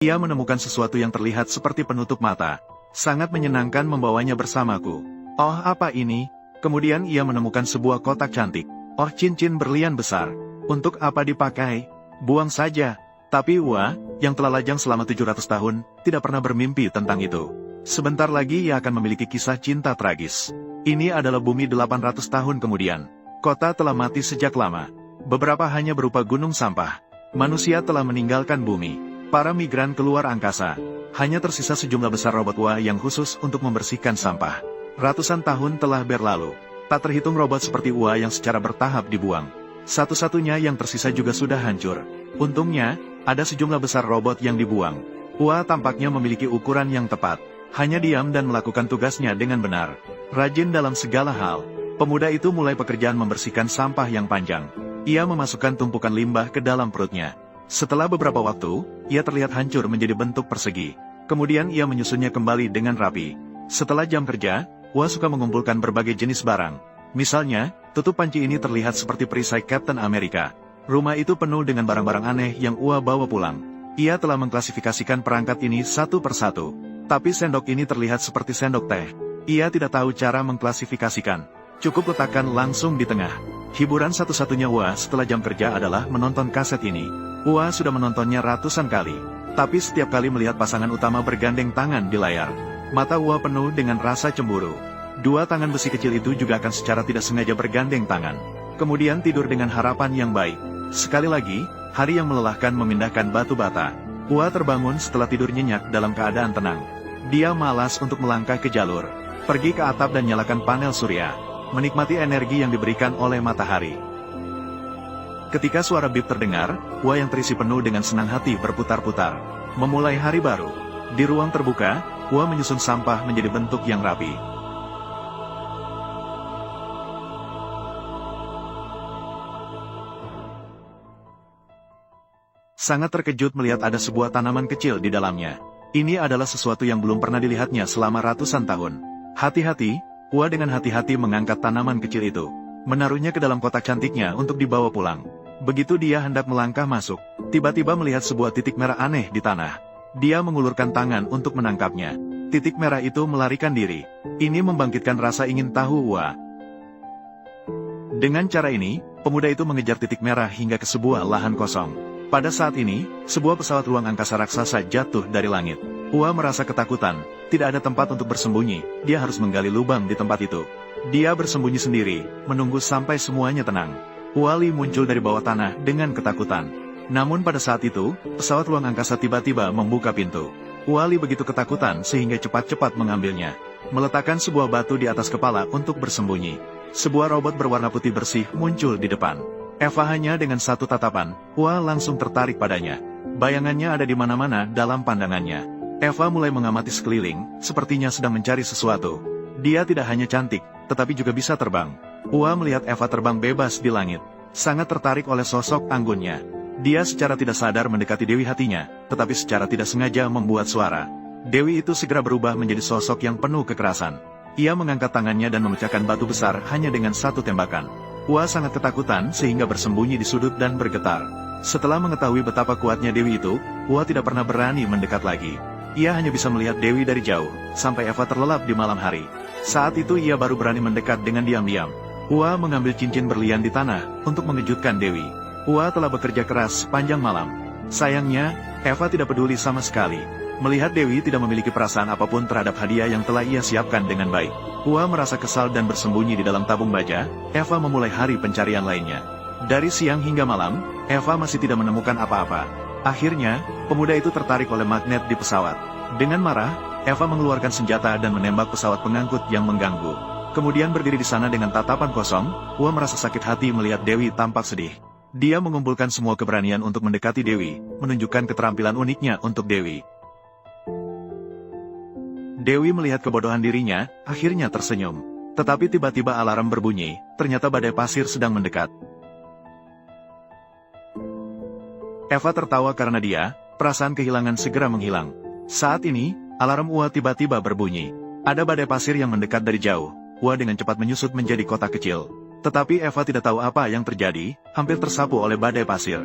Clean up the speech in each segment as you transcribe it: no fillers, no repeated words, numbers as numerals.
Ia menemukan sesuatu yang terlihat seperti penutup mata. Sangat menyenangkan membawanya bersamaku. Oh, apa ini? Kemudian ia menemukan sebuah kotak cantik. Oh, cincin berlian besar. Untuk apa dipakai? Buang saja. Tapi Ua, yang telah lajang selama 700 tahun, tidak pernah bermimpi tentang itu. Sebentar lagi ia akan memiliki kisah cinta tragis. Ini adalah bumi 800 tahun kemudian. Kota telah mati sejak lama. Beberapa hanya berupa gunung sampah. Manusia telah meninggalkan bumi. Para migran keluar angkasa. Hanya tersisa sejumlah besar robot Ua yang khusus untuk membersihkan sampah. Ratusan tahun telah berlalu. Tak terhitung robot seperti Ua yang secara bertahap dibuang. Satu-satunya yang tersisa juga sudah hancur. Untungnya, ada sejumlah besar robot yang dibuang. Ua tampaknya memiliki ukuran yang tepat. Hanya diam dan melakukan tugasnya dengan benar. Rajin dalam segala hal. Pemuda itu mulai pekerjaan membersihkan sampah yang panjang. Ia memasukkan tumpukan limbah ke dalam perutnya. Setelah beberapa waktu, ia terlihat hancur menjadi bentuk persegi. Kemudian ia menyusunnya kembali dengan rapi. Setelah jam kerja, Ua suka mengumpulkan berbagai jenis barang. Misalnya, tutup panci ini terlihat seperti perisai Captain America. Rumah itu penuh dengan barang-barang aneh yang Ua bawa pulang. Ia telah mengklasifikasikan perangkat ini satu persatu. Tapi sendok ini terlihat seperti sendok teh. Ia tidak tahu cara mengklasifikasikan. Cukup letakkan langsung di tengah. Hiburan satu-satunya Ua setelah jam kerja adalah menonton kaset ini. Ua sudah menontonnya ratusan kali. Tapi setiap kali melihat pasangan utama bergandeng tangan di layar, mata Ua penuh dengan rasa cemburu. Dua tangan besi kecil itu juga akan secara tidak sengaja bergandeng tangan. Kemudian tidur dengan harapan yang baik. Sekali lagi, hari yang melelahkan memindahkan batu bata. Ua terbangun setelah tidur nyenyak dalam keadaan tenang. Dia malas untuk melangkah ke jalur. Pergi ke atap dan nyalakan panel surya. Menikmati energi yang diberikan oleh matahari. Ketika suara bip terdengar, Ua yang terisi penuh dengan senang hati berputar-putar. Memulai hari baru. Di ruang terbuka, Ua menyusun sampah menjadi bentuk yang rapi. Sangat terkejut melihat ada sebuah tanaman kecil di dalamnya. Ini adalah sesuatu yang belum pernah dilihatnya selama ratusan tahun. Hati-hati, Ua dengan hati-hati mengangkat tanaman kecil itu. Menaruhnya ke dalam kotak cantiknya untuk dibawa pulang. Begitu dia hendak melangkah masuk, tiba-tiba melihat sebuah titik merah aneh di tanah. Dia mengulurkan tangan untuk menangkapnya. Titik merah itu melarikan diri. Ini membangkitkan rasa ingin tahu Ua. Dengan cara ini, pemuda itu mengejar titik merah hingga ke sebuah lahan kosong. Pada saat ini, sebuah pesawat ruang angkasa raksasa jatuh dari langit. Ua merasa ketakutan, tidak ada tempat untuk bersembunyi, dia harus menggali lubang di tempat itu. Dia bersembunyi sendiri, menunggu sampai semuanya tenang. Wali muncul dari bawah tanah dengan ketakutan. Namun pada saat itu, pesawat ruang angkasa tiba-tiba membuka pintu. Wali begitu ketakutan sehingga cepat-cepat mengambilnya. Meletakkan sebuah batu di atas kepala untuk bersembunyi. Sebuah robot berwarna putih bersih muncul di depan. Eva hanya dengan satu tatapan, Ua langsung tertarik padanya. Bayangannya ada di mana-mana dalam pandangannya. Eva mulai mengamati sekeliling, sepertinya sedang mencari sesuatu. Dia tidak hanya cantik, tetapi juga bisa terbang. Ua melihat Eva terbang bebas di langit. Sangat tertarik oleh sosok anggunnya. Dia secara tidak sadar mendekati Dewi hatinya, tetapi secara tidak sengaja membuat suara. Dewi itu segera berubah menjadi sosok yang penuh kekerasan. Ia mengangkat tangannya dan memecahkan batu besar hanya dengan satu tembakan. Ua sangat ketakutan sehingga bersembunyi di sudut dan bergetar. Setelah mengetahui betapa kuatnya Dewi itu, Ua tidak pernah berani mendekat lagi. Ia hanya bisa melihat Dewi dari jauh, sampai Eva terlelap di malam hari. Saat itu ia baru berani mendekat dengan diam-diam. Ua mengambil cincin berlian di tanah untuk mengejutkan Dewi. Ua telah bekerja keras sepanjang malam. Sayangnya, Eva tidak peduli sama sekali. Melihat Dewi tidak memiliki perasaan apapun terhadap hadiah yang telah ia siapkan dengan baik. Ua merasa kesal dan bersembunyi di dalam tabung baja. Eva memulai hari pencarian lainnya. Dari siang hingga malam, Eva masih tidak menemukan apa-apa. Akhirnya, pemuda itu tertarik oleh magnet di pesawat. Dengan marah, Eva mengeluarkan senjata dan menembak pesawat pengangkut yang mengganggu. Kemudian berdiri di sana dengan tatapan kosong. Ua merasa sakit hati melihat Dewi tampak sedih. Dia mengumpulkan semua keberanian untuk mendekati Dewi, menunjukkan keterampilan uniknya untuk Dewi. Dewi melihat kebodohan dirinya, akhirnya tersenyum. Tetapi tiba-tiba alarm berbunyi, ternyata badai pasir sedang mendekat. Eva tertawa karena dia, perasaan kehilangan segera menghilang. Saat ini, alarm Ua tiba-tiba berbunyi. Ada badai pasir yang mendekat dari jauh. Ua dengan cepat menyusut menjadi kota kecil. Tetapi Eva tidak tahu apa yang terjadi, hampir tersapu oleh badai pasir.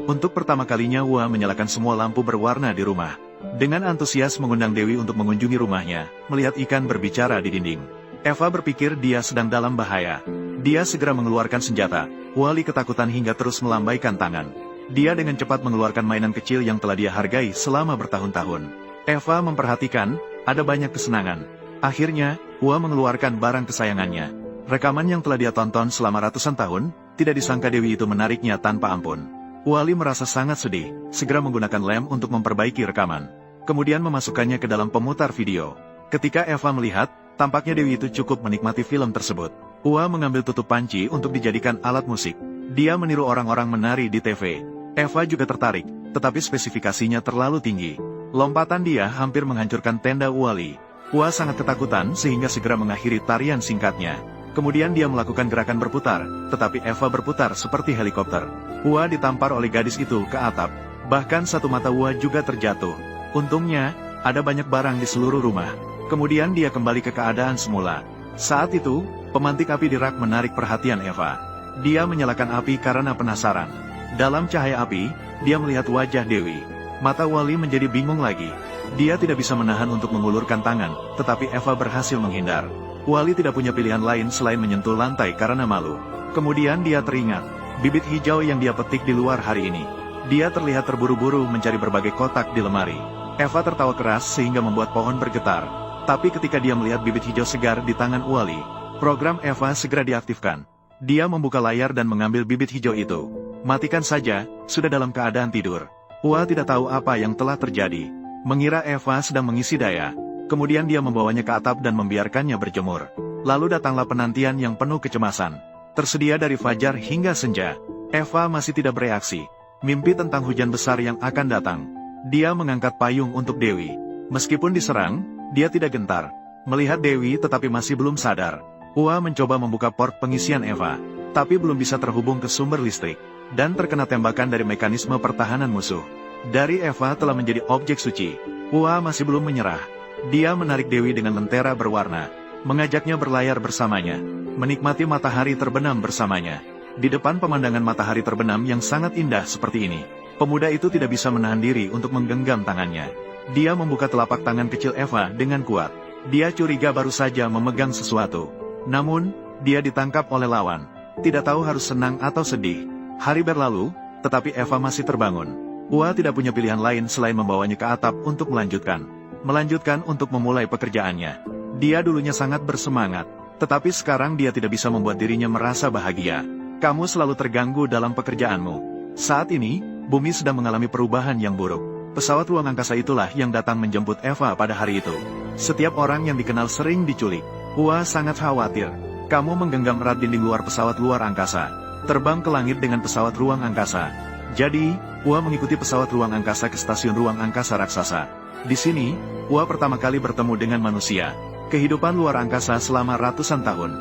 Untuk pertama kalinya Ua menyalakan semua lampu berwarna di rumah. Dengan antusias mengundang Dewi untuk mengunjungi rumahnya, melihat ikan berbicara di dinding. Eva berpikir dia sedang dalam bahaya. Dia segera mengeluarkan senjata. Wali ketakutan hingga terus melambaikan tangan. Dia dengan cepat mengeluarkan mainan kecil yang telah dia hargai selama bertahun-tahun. Eva memperhatikan, ada banyak kesenangan. Akhirnya, Ua mengeluarkan barang kesayangannya. Rekaman yang telah dia tonton selama ratusan tahun, tidak disangka Dewi itu menariknya tanpa ampun. Wali merasa sangat sedih, segera menggunakan lem untuk memperbaiki rekaman. Kemudian memasukkannya ke dalam pemutar video. Ketika Eva melihat, tampaknya Dewi itu cukup menikmati film tersebut. Ua mengambil tutup panci untuk dijadikan alat musik. Dia meniru orang-orang menari di TV. Eva juga tertarik, tetapi spesifikasinya terlalu tinggi. Lompatan dia hampir menghancurkan tenda Wali. Ua sangat ketakutan sehingga segera mengakhiri tarian singkatnya. Kemudian dia melakukan gerakan berputar, tetapi Eva berputar seperti helikopter. Ua ditampar oleh gadis itu ke atap. Bahkan satu mata Ua juga terjatuh. Untungnya, ada banyak barang di seluruh rumah. Kemudian dia kembali ke keadaan semula. Saat itu, pemantik api di rak menarik perhatian Eva. Dia menyalakan api karena penasaran. Dalam cahaya api, dia melihat wajah Dewi. Mata Wali menjadi bingung lagi. Dia tidak bisa menahan untuk mengulurkan tangan, tetapi Eva berhasil menghindar. Wali tidak punya pilihan lain selain menyentuh lantai karena malu. Kemudian dia teringat, bibit hijau yang dia petik di luar hari ini. Dia terlihat terburu-buru mencari berbagai kotak di lemari. Eva tertawa keras sehingga membuat pohon bergetar. Tapi ketika dia melihat bibit hijau segar di tangan Wali, program Eva segera diaktifkan. Dia membuka layar dan mengambil bibit hijau itu. Matikan saja, sudah dalam keadaan tidur. Ua tidak tahu apa yang telah terjadi. Mengira Eva sedang mengisi daya. Kemudian dia membawanya ke atap dan membiarkannya berjemur. Lalu datanglah penantian yang penuh kecemasan. Tersedia dari fajar hingga senja. Eva masih tidak bereaksi. Mimpi tentang hujan besar yang akan datang. Dia mengangkat payung untuk Dewi. Meskipun diserang, dia tidak gentar. Melihat Dewi tetapi masih belum sadar. Ua mencoba membuka port pengisian Eva, tapi belum bisa terhubung ke sumber listrik, dan terkena tembakan dari mekanisme pertahanan musuh. Dari Eva telah menjadi objek suci. Ua masih belum menyerah. Dia menarik Dewi dengan lentera berwarna, mengajaknya berlayar bersamanya, menikmati matahari terbenam bersamanya. Di depan pemandangan matahari terbenam yang sangat indah seperti ini, pemuda itu tidak bisa menahan diri untuk menggenggam tangannya. Dia membuka telapak tangan kecil Eva dengan kuat. Dia curiga baru saja memegang sesuatu. Namun, dia ditangkap oleh lawan. Tidak tahu harus senang atau sedih. Hari berlalu, tetapi Eva masih terbangun. Ua tidak punya pilihan lain selain membawanya ke atap untuk melanjutkan untuk memulai pekerjaannya. Dia dulunya sangat bersemangat, tetapi sekarang dia tidak bisa membuat dirinya merasa bahagia. Kamu selalu terganggu dalam pekerjaanmu. Saat ini, bumi sedang mengalami perubahan yang buruk. Pesawat ruang angkasa itulah yang datang menjemput Eva pada hari itu. Setiap orang yang dikenal sering diculik. Ua sangat khawatir. Kamu menggenggam erat dinding luar pesawat luar angkasa. Terbang ke langit dengan pesawat ruang angkasa. Jadi, Ua mengikuti pesawat ruang angkasa ke stasiun ruang angkasa raksasa. Di sini, Ua pertama kali bertemu dengan manusia. Kehidupan luar angkasa selama ratusan tahun.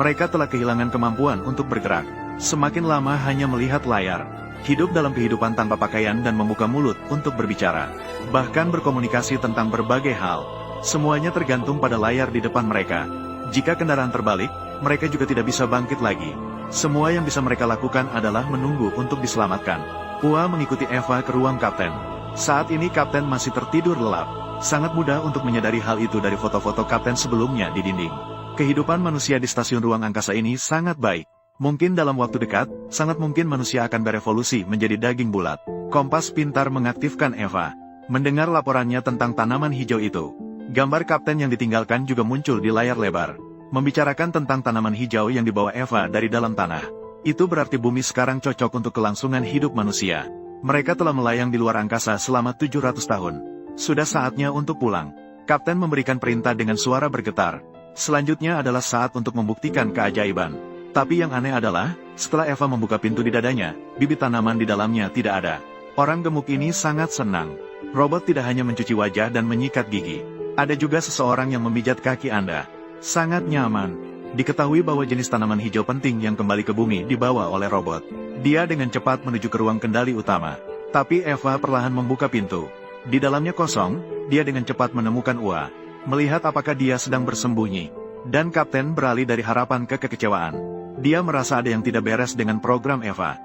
Mereka telah kehilangan kemampuan untuk bergerak. Semakin lama hanya melihat layar. Hidup dalam kehidupan tanpa pakaian dan membuka mulut untuk berbicara. Bahkan berkomunikasi tentang berbagai hal. Semuanya tergantung pada layar di depan mereka. Jika kendaraan terbalik, mereka juga tidak bisa bangkit lagi. Semua yang bisa mereka lakukan adalah menunggu untuk diselamatkan. Ua mengikuti Eva ke ruang kapten. Saat ini kapten masih tertidur lelap. Sangat mudah untuk menyadari hal itu dari foto-foto kapten sebelumnya di dinding. Kehidupan manusia di stasiun ruang angkasa ini sangat baik. Mungkin dalam waktu dekat, sangat mungkin manusia akan berevolusi menjadi daging bulat. Kompas pintar mengaktifkan Eva. Mendengar laporannya tentang tanaman hijau itu. Gambar kapten yang ditinggalkan juga muncul di layar lebar. Membicarakan tentang tanaman hijau yang dibawa Eva dari dalam tanah. Itu berarti bumi sekarang cocok untuk kelangsungan hidup manusia. Mereka telah melayang di luar angkasa selama 700 tahun. Sudah saatnya untuk pulang. Kapten memberikan perintah dengan suara bergetar. Selanjutnya adalah saat untuk membuktikan keajaiban. Tapi yang aneh adalah, setelah Eva membuka pintu di dadanya, bibit tanaman di dalamnya tidak ada. Orang gemuk ini sangat senang. Robot tidak hanya mencuci wajah dan menyikat gigi. Ada juga seseorang yang memijat kaki Anda. Sangat nyaman. Diketahui bahwa jenis tanaman hijau penting yang kembali ke bumi dibawa oleh robot. Dia dengan cepat menuju ke ruang kendali utama. Tapi Eva perlahan membuka pintu. Di dalamnya kosong, dia dengan cepat menemukan Ua. Melihat apakah dia sedang bersembunyi. Dan kapten beralih dari harapan ke kekecewaan. Dia merasa ada yang tidak beres dengan program Eva.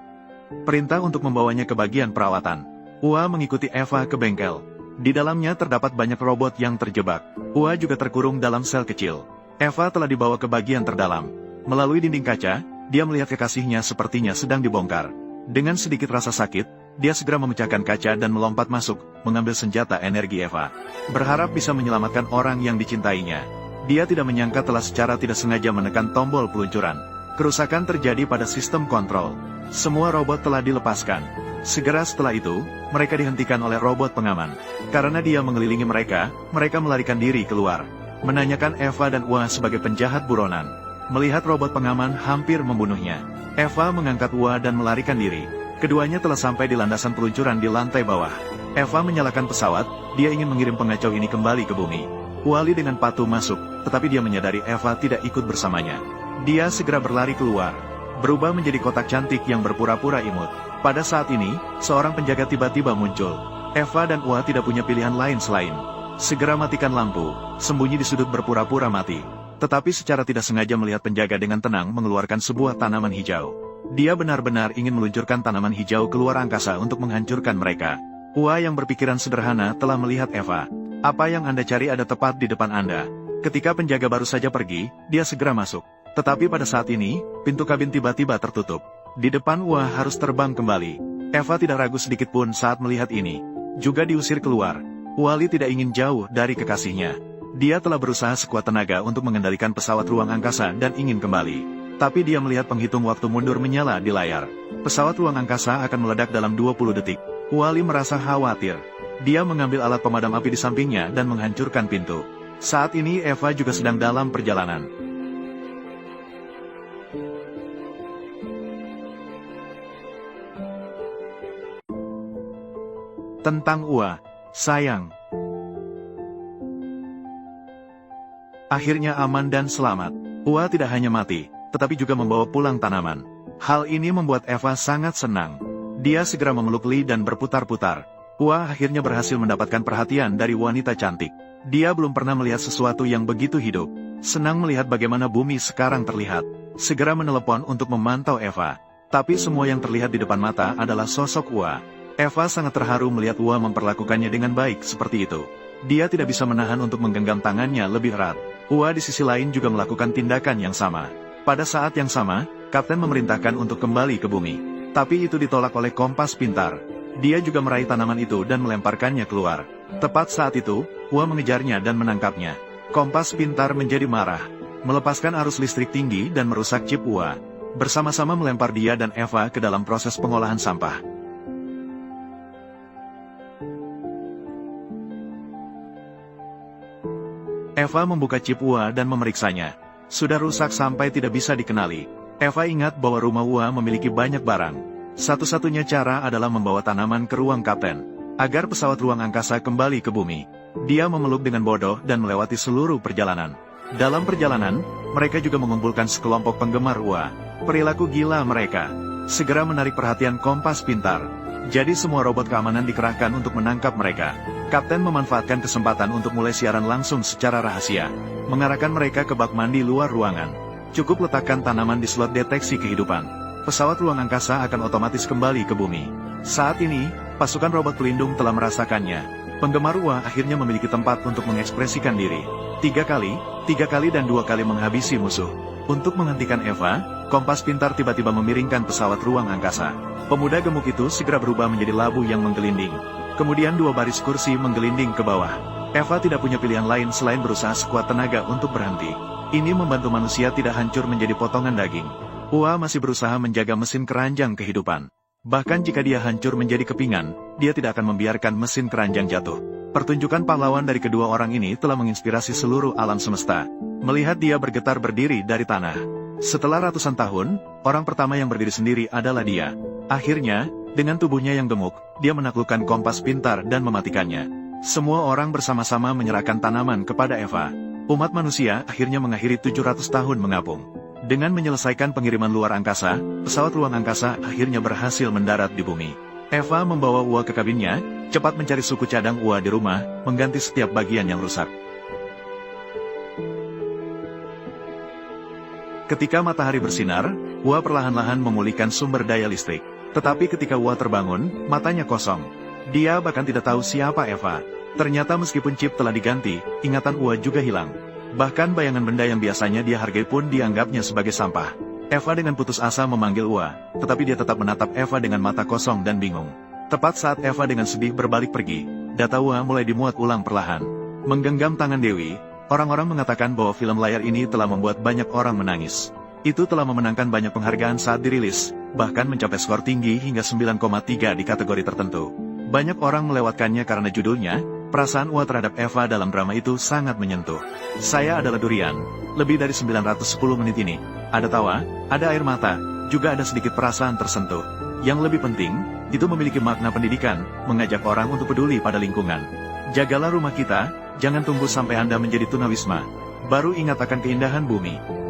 Perintah untuk membawanya ke bagian perawatan. Ua mengikuti Eva ke bengkel. Di dalamnya terdapat banyak robot yang terjebak. Ua juga terkurung dalam sel kecil. Eva telah dibawa ke bagian terdalam. Melalui dinding kaca, dia melihat kekasihnya sepertinya sedang dibongkar. Dengan sedikit rasa sakit, dia segera memecahkan kaca dan melompat masuk, mengambil senjata energi Eva. Berharap bisa menyelamatkan orang yang dicintainya. Dia tidak menyangka telah secara tidak sengaja menekan tombol peluncuran. Kerusakan terjadi pada sistem kontrol. Semua robot telah dilepaskan. Segera setelah itu, mereka dihentikan oleh robot pengaman. Karena dia mengelilingi mereka melarikan diri keluar. Menanyakan Eva dan Ua sebagai penjahat buronan. Melihat robot pengaman hampir membunuhnya, Eva mengangkat Ua dan melarikan diri. Keduanya telah sampai di landasan peluncuran di lantai bawah. Eva menyalakan pesawat, dia ingin mengirim pengacau ini kembali ke bumi. Wally dengan patuh masuk, tetapi dia menyadari Eva tidak ikut bersamanya. Dia segera berlari keluar, berubah menjadi kotak cantik yang berpura-pura imut. Pada saat ini, seorang penjaga tiba-tiba muncul. Eva dan Ua tidak punya pilihan lain selain segera matikan lampu, sembunyi di sudut berpura-pura mati. Tetapi secara tidak sengaja melihat penjaga dengan tenang mengeluarkan sebuah tanaman hijau. Dia benar-benar ingin meluncurkan tanaman hijau keluar angkasa untuk menghancurkan mereka. Ua yang berpikiran sederhana telah melihat Eva. Apa yang Anda cari ada tepat di depan Anda. Ketika penjaga baru saja pergi, dia segera masuk. Tetapi pada saat ini, pintu kabin tiba-tiba tertutup. Di depan Ua harus terbang kembali. Eva tidak ragu sedikitpun saat melihat ini. Juga diusir keluar. Wally tidak ingin jauh dari kekasihnya. Dia telah berusaha sekuat tenaga untuk mengendalikan pesawat ruang angkasa dan ingin kembali. Tapi dia melihat penghitung waktu mundur menyala di layar. Pesawat ruang angkasa akan meledak dalam 20 detik. Wally merasa khawatir. Dia mengambil alat pemadam api di sampingnya dan menghancurkan pintu. Saat ini Eva juga sedang dalam perjalanan. Tentang Ua, sayang. Akhirnya aman dan selamat. Ua tidak hanya mati, tetapi juga membawa pulang tanaman. Hal ini membuat Eva sangat senang. Dia segera memeluk Lee dan berputar-putar. Ua akhirnya berhasil mendapatkan perhatian dari wanita cantik. Dia belum pernah melihat sesuatu yang begitu hidup. Senang melihat bagaimana bumi sekarang terlihat. Segera menelepon untuk memantau Eva. Tapi semua yang terlihat di depan mata adalah sosok Ua. Eva sangat terharu melihat Ua memperlakukannya dengan baik seperti itu. Dia tidak bisa menahan untuk menggenggam tangannya lebih erat. Ua di sisi lain juga melakukan tindakan yang sama. Pada saat yang sama, Kapten memerintahkan untuk kembali ke bumi. Tapi itu ditolak oleh Kompas Pintar. Dia juga meraih tanaman itu dan melemparkannya keluar. Tepat saat itu, Ua mengejarnya dan menangkapnya. Kompas Pintar menjadi marah, melepaskan arus listrik tinggi dan merusak chip Ua. Bersama-sama melempar dia dan Eva ke dalam proses pengolahan sampah. Eva membuka chip Ua dan memeriksanya. Sudah rusak sampai tidak bisa dikenali. Eva ingat bahwa rumah Ua memiliki banyak barang. Satu-satunya cara adalah membawa tanaman ke ruang kapten, agar pesawat ruang angkasa kembali ke bumi. Dia memeluk dengan bodoh dan melewati seluruh perjalanan. Dalam perjalanan, mereka juga mengumpulkan sekelompok penggemar Ua. Perilaku gila mereka segera menarik perhatian Kompas Pintar. Jadi semua robot keamanan dikerahkan untuk menangkap mereka. Kapten memanfaatkan kesempatan untuk mulai siaran langsung secara rahasia, mengarahkan mereka ke bak mandi luar ruangan. Cukup letakkan tanaman di slot deteksi kehidupan. Pesawat ruang angkasa akan otomatis kembali ke bumi. Saat ini, pasukan robot pelindung telah merasakannya. Penggemar Ua akhirnya memiliki tempat untuk mengekspresikan diri. 3 kali dan 2 kali menghabisi musuh. Untuk menghentikan Eva, Kompas Pintar tiba-tiba memiringkan pesawat ruang angkasa. Pemuda gemuk itu segera berubah menjadi labu yang menggelinding. Kemudian 2 baris kursi menggelinding ke bawah. Eva tidak punya pilihan lain selain berusaha sekuat tenaga untuk berhenti. Ini membantu manusia tidak hancur menjadi potongan daging. Ua masih berusaha menjaga mesin keranjang kehidupan. Bahkan jika dia hancur menjadi kepingan, dia tidak akan membiarkan mesin keranjang jatuh. Pertunjukan pahlawan dari kedua orang ini telah menginspirasi seluruh alam semesta. Melihat dia bergetar berdiri dari tanah. Setelah ratusan tahun, orang pertama yang berdiri sendiri adalah dia. Akhirnya, dengan tubuhnya yang gemuk, dia menaklukkan Kompas Pintar dan mematikannya. Semua orang bersama-sama menyerahkan tanaman kepada Eva. Umat manusia akhirnya mengakhiri 700 tahun mengapung. Dengan menyelesaikan pengiriman luar angkasa, pesawat ruang angkasa akhirnya berhasil mendarat di bumi. Eva membawa Ua ke kabinnya, cepat mencari suku cadang Ua di rumah, mengganti setiap bagian yang rusak. Ketika matahari bersinar, Ua perlahan-lahan memulihkan sumber daya listrik. Tetapi ketika Ua terbangun, matanya kosong. Dia bahkan tidak tahu siapa Eva. Ternyata meskipun chip telah diganti, ingatan Ua juga hilang. Bahkan bayangan benda yang biasanya dia hargai pun dianggapnya sebagai sampah. Eva dengan putus asa memanggil Ua, tetapi dia tetap menatap Eva dengan mata kosong dan bingung. Tepat saat Eva dengan sedih berbalik pergi, data Ua mulai dimuat ulang perlahan. Menggenggam tangan Dewi, orang-orang mengatakan bahwa film layar ini telah membuat banyak orang menangis. Itu telah memenangkan banyak penghargaan saat dirilis, bahkan mencapai skor tinggi hingga 9,3 di kategori tertentu. Banyak orang melewatkannya karena judulnya, perasaan Ua terhadap Eva dalam drama itu sangat menyentuh. Saya adalah Durian. Lebih dari 910 menit ini, ada tawa, ada air mata, juga ada sedikit perasaan tersentuh. Yang lebih penting, itu memiliki makna pendidikan, mengajak orang untuk peduli pada lingkungan. Jagalah rumah kita, jangan tunggu sampai Anda menjadi tunawisma. Baru ingat akan keindahan bumi.